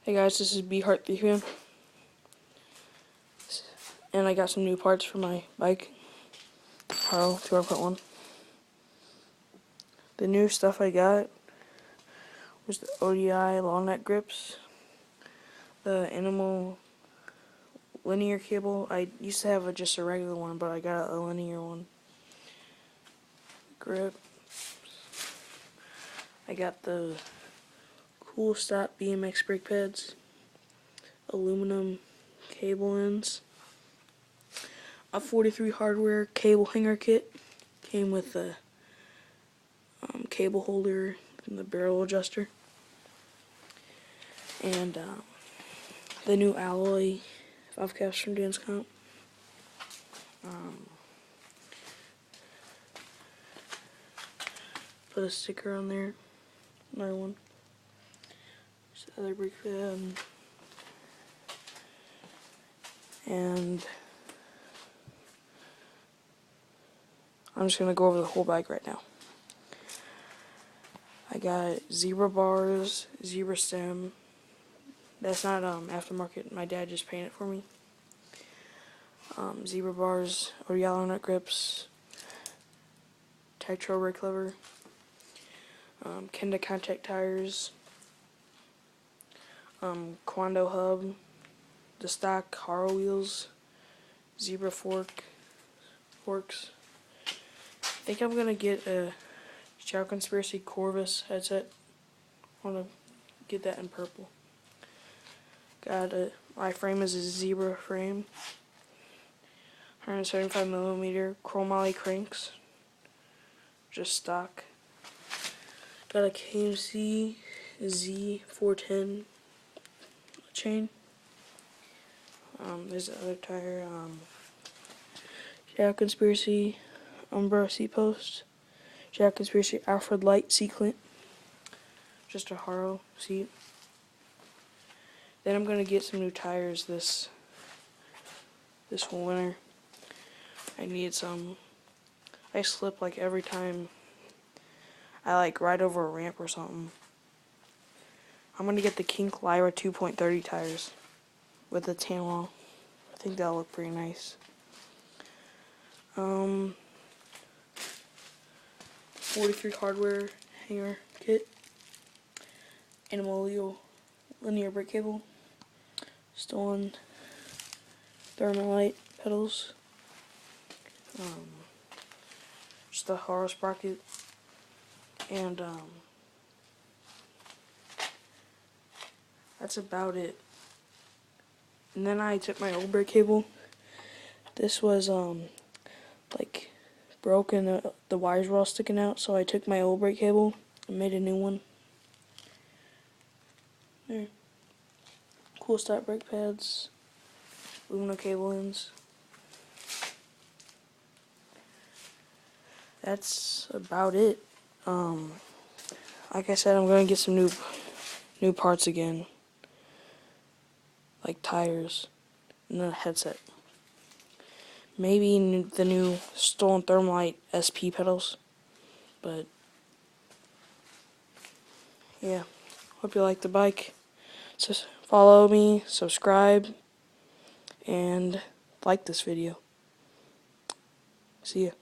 Hey guys, this is Heart3 and I got some new parts for my bike, Haro 2.1. The new stuff I got was the ODI long neck grips, the animal linear cable. I used to have just a regular one, but I got a linear one. Grip. I got the Cool Stop BMX brake pads, aluminum cable ends, a 43 hardware cable hanger kit. Came with the cable holder and the barrel adjuster, and the new alloy valve caps from Dance Comp. Put a sticker on there. Another one. Just the other brake pad. And I'm just gonna go over the whole bike right now. I got zebra bars, zebra stem. That's not aftermarket. My dad just painted it for me. Zebra bars, or yellow nut grips, Tetra brake lever, Kenda contact tires, Quando hub, the stock Haro wheels, zebra forks. I think I'm gonna get a Shadow Conspiracy Corvus headset. I wanna get that in purple. My frame is a zebra frame. 175mm chromoly cranks. Just stock. Got a KMC Z410 chain. There's the other tire. Shadow Conspiracy Umbra seat post. Shadow Conspiracy Alfred Light seat clamp. Just a Haro seat. Then I'm gonna get some new tires this whole winter. I need some. I slip like every time I ride over a ramp or something. I'm gonna get the Kink Lyra 2.30 tires with the tan wall. I think that'll look pretty nice. 43 hardware hanger kit, animal linear brake cable, stolen thermalite pedals, just a Haro sprocket, and that's about it. And then I took my old brake cable. This was like broken, the wires were all sticking out, so I took my old brake cable and made a new one. There. Cool Stop brake pads, aluminum cable ends. That's about it. Like I said, I'm gonna get some new parts again, like tires and a headset. Maybe the new stolen thermalite SP pedals, but yeah. Hope you like the bike. So follow me, subscribe, and like this video. See ya.